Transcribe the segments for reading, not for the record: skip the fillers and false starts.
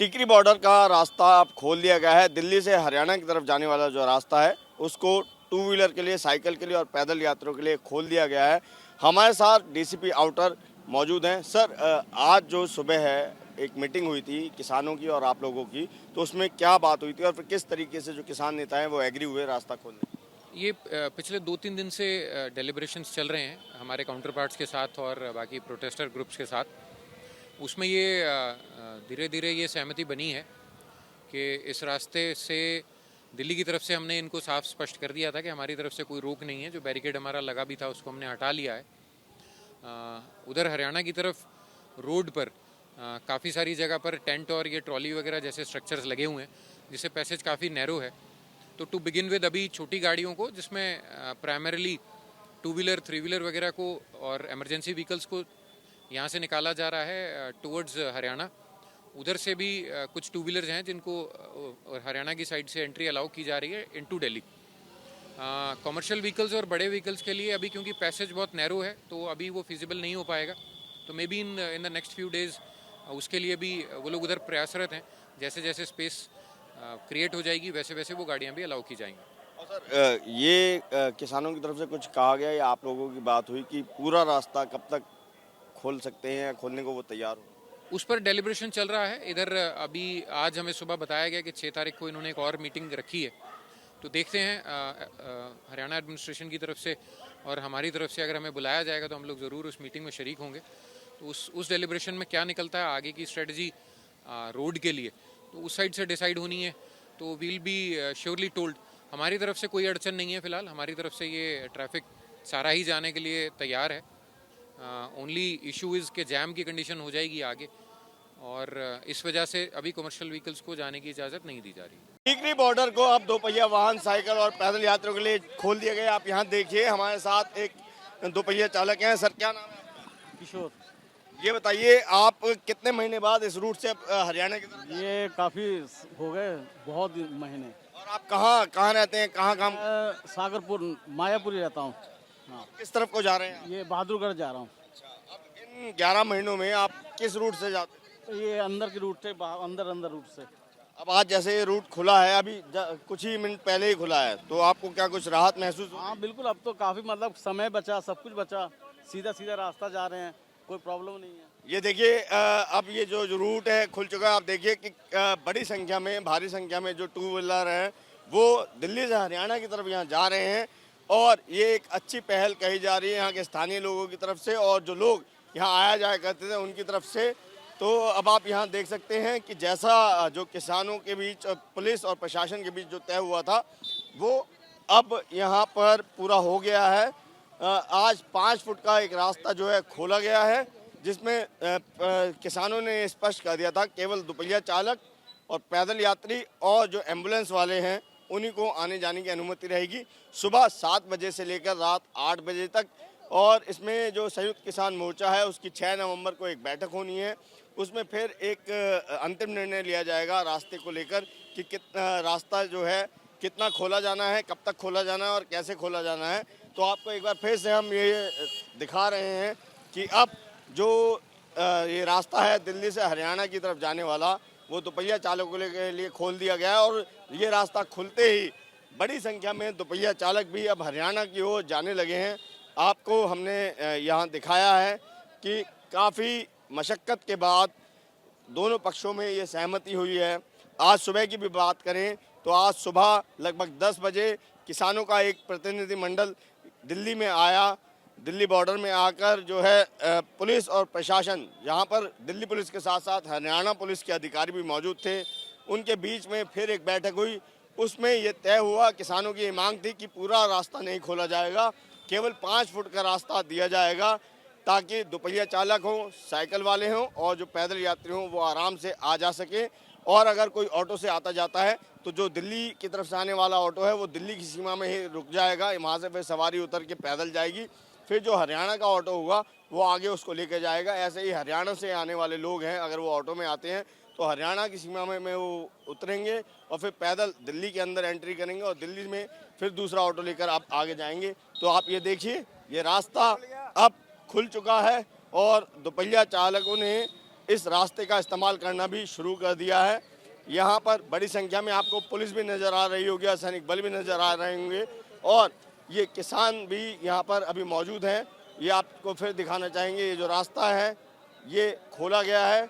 टिकरी border का रास्ता अब खोल दिया गया है। दिल्ली से हरियाणा की तरफ जाने वाला जो रास्ता है उसको टू व्हीलर के लिए, साइकिल के लिए और पैदल यात्रियों के लिए खोल दिया गया है। हमारे साथ डीसीपी आउटर मौजूद हैं। सर, आज जो सुबह है एक मीटिंग हुई थी किसानों की और आप लोगों की, तो उसमें क्या बात हुई थी और फिर किस तरीके से जो किसान नेता हैं वो एग्री हुए रास्ता खोलने? ये पिछले 2-3 दिन से डेलिब्रेशंस चल रहे हैं हमारे काउंटर पार्ट्स के साथ और बाकी प्रोटेस्टर ग्रुप्स के साथ। उसमें ये धीरे धीरे ये सहमति बनी है कि इस रास्ते से दिल्ली की तरफ से हमने इनको साफ स्पष्ट कर दिया था कि हमारी तरफ से कोई रोक नहीं है। जो बैरिकेड हमारा लगा भी था उसको हमने हटा लिया है। उधर हरियाणा की तरफ रोड पर काफ़ी सारी जगह पर टेंट और ये ट्रॉली वगैरह जैसे स्ट्रक्चर्स लगे हुए हैं जिससे पैसेज काफ़ी नैरो है। तो टू बिगिन विद अभी छोटी गाड़ियों को, जिसमें primarily two wheeler, three wheeler वगैरह को और इमरजेंसी व्हीकल्स को यहाँ से निकाला जा रहा है टुवर्ड्स हरियाणा। उधर से भी कुछ टू व्हीलर्स हैं जिनको हरियाणा की साइड से एंट्री अलाउ की जा रही है इनटू दिल्ली। कमर्शियल व्हीकल्स और बड़े व्हीकल्स के लिए अभी क्योंकि पैसेज बहुत नैरो है तो अभी वो फिजिबल नहीं हो पाएगा। तो may be in the next few days उसके लिए भी वो लोग उधर प्रयासरत हैं। जैसे जैसे स्पेस क्रिएट हो जाएगी वैसे वैसे वो गाड़ियाँ भी अलाउ की जाएंगी। और सर, ये किसानों की तरफ से कुछ कहा गया या आप लोगों की बात हुई कि पूरा रास्ता कब तक खोल सकते हैं या खोलने को वो तैयार हो? उस पर डेलिब्रेशन चल रहा है। इधर अभी आज हमें सुबह बताया गया कि 6 तारीख को इन्होंने एक और मीटिंग रखी है। तो देखते हैं हरियाणा एडमिनिस्ट्रेशन की तरफ से और हमारी तरफ से अगर हमें बुलाया जाएगा तो हम लोग ज़रूर उस मीटिंग में शरीक होंगे। तो उस डेलिब्रेशन में क्या निकलता है आगे की स्ट्रेटजी रोड के लिए, तो उस साइड से डिसाइड होनी है। तो वील बी श्योरली टोल्ड। हमारी तरफ से कोई अड़चन नहीं है फ़िलहाल। हमारी तरफ से ये ट्रैफिक सारा ही जाने के लिए तैयार है। ओनली इशू इज़ के जैम की कंडीशन हो जाएगी आगे, और इस वजह से अभी कमर्शियल व्हीकल्स को जाने की इजाज़त नहीं दी जा रही। टिकरी बॉर्डर को अब दोपहिया वाहन, साइकिल और पैदल यात्रियों के लिए खोल दिया गया। आप यहाँ देखिए, हमारे साथ एक दोपहिया चालक हैं। सर, क्या नाम है आपका? किशोर। ये बताइए, आप कितने महीने बाद इस रूट से हरियाणा की तरफ जा रहे हैं? ये काफ़ी हो गए, बहुत महीने। और आप कहाँ कहाँ रहते हैं, कहाँ काम? मैं सागरपुर, मायापुरी रहता हूँ। हाँ, किस तरफ को जा रहे हैं? ये बहादुरगढ़ जा रहा हूँ। अब इन 11 महीनों में आप किस रूट से जाते हैं? तो ये अंदर की रूट से, अंदर अंदर रूट से। अब आज जैसे ये रूट खुला है, अभी कुछ ही मिनट पहले ही खुला है, तो आपको क्या कुछ राहत महसूस हो? हाँ बिल्कुल, अब तो काफ़ी मतलब समय बचा, सब कुछ बचा। सीधा सीधा रास्ता जा रहे हैं, कोई प्रॉब्लम नहीं है। ये देखिए, अब ये जो रूट है खुल चुका है। आप देखिए कि बड़ी संख्या में, भारी संख्या में जो टू व्हीलर हैं वो दिल्ली से हरियाणा की तरफ यहाँ जा रहे हैं और ये एक अच्छी पहल कही जा रही है यहाँ के स्थानीय लोगों की तरफ से और जो लोग यहाँ आया जाया करते थे उनकी तरफ से। तो अब आप यहाँ देख सकते हैं कि जैसा जो किसानों के बीच, पुलिस और प्रशासन के बीच जो तय हुआ था वो अब यहाँ पर पूरा हो गया है। आज 5 फुट का एक रास्ता जो है खोला गया है, जिसमें किसानों ने स्पष्ट कर दिया था केवल दोपहिया चालक और पैदल यात्री और जो एम्बुलेंस वाले हैं उन्हीं को आने जाने की अनुमति रहेगी सुबह 7 बजे से लेकर रात 8 बजे तक। और इसमें जो संयुक्त किसान मोर्चा है उसकी 6 नवंबर को एक बैठक होनी है। उसमें फिर एक अंतिम निर्णय लिया जाएगा रास्ते को लेकर कि कितना रास्ता जो है कितना खोला जाना है, कब तक खोला जाना है और कैसे खोला जाना है। तो आपको एक बार फिर से हम ये दिखा रहे हैं कि अब जो ये रास्ता है दिल्ली से हरियाणा की तरफ जाने वाला, वो दोपहिया चालकों के लिए खोल दिया गया है। और ये रास्ता खुलते ही बड़ी संख्या में दोपहिया चालक भी अब हरियाणा की ओर जाने लगे हैं। आपको हमने यहाँ दिखाया है कि काफ़ी मशक्क़त के बाद दोनों पक्षों में ये सहमति हुई है। आज सुबह की भी बात करें तो आज सुबह लगभग 10 बजे किसानों का एक प्रतिनिधिमंडल दिल्ली में आया। दिल्ली बॉर्डर में आकर जो है पुलिस और प्रशासन, यहाँ पर दिल्ली पुलिस के साथ साथ हरियाणा पुलिस के अधिकारी भी मौजूद थे, उनके बीच में फिर एक बैठक हुई। उसमें ये तय हुआ, किसानों की ये मांग थी कि पूरा रास्ता नहीं खोला जाएगा, केवल 5 फुट का रास्ता दिया जाएगा ताकि दोपहिया चालक हों, साइकिल वाले हों और जो पैदल यात्री हों वो आराम से आ जा सकें। और अगर कोई ऑटो से आता जाता है तो जो दिल्ली की तरफ से आने वाला ऑटो है वो दिल्ली की सीमा में ही रुक जाएगा, वहाँ से फिर सवारी उतर के पैदल जाएगी। फिर जो हरियाणा का ऑटो होगा वो आगे उसको लेकर जाएगा। ऐसे ही हरियाणा से आने वाले लोग हैं, अगर वो ऑटो में आते हैं तो हरियाणा की सीमा में वो उतरेंगे और फिर पैदल दिल्ली के अंदर एंट्री करेंगे और दिल्ली में फिर दूसरा ऑटो लेकर आप आगे जाएंगे। तो आप ये देखिए, ये रास्ता अब खुल चुका है और दोपहिया चालकों ने इस रास्ते का इस्तेमाल करना भी शुरू कर दिया है। यहाँ पर बड़ी संख्या में आपको पुलिस भी नज़र आ रही होगी, सैनिक बल भी नज़र आ रहे होंगे और ये किसान भी यहाँ पर अभी मौजूद हैं। ये आपको फिर दिखाना चाहेंगे, ये जो रास्ता है ये खोला गया है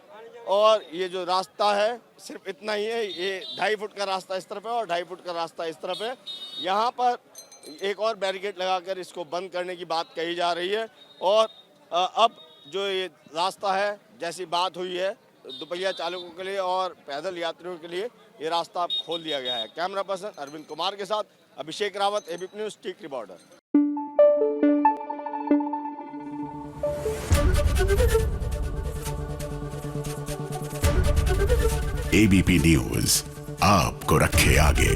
और ये जो रास्ता है सिर्फ इतना ही है, ये 2.5 फुट का रास्ता इस तरफ है और 2.5 फुट का रास्ता इस तरफ है। यहाँ पर एक और बैरिकेड लगाकर इसको बंद करने की बात कही जा रही है और अब जो ये रास्ता है, जैसी बात हुई है, दुपहिया चालकों के लिए और पैदल यात्रियों के लिए ये रास्ता अब खोल दिया गया है। कैमरा पर्सन अरविंद कुमार के साथ Abhishek Rawat, ABP news, Tikri border. ABP news आपको रखे आगे।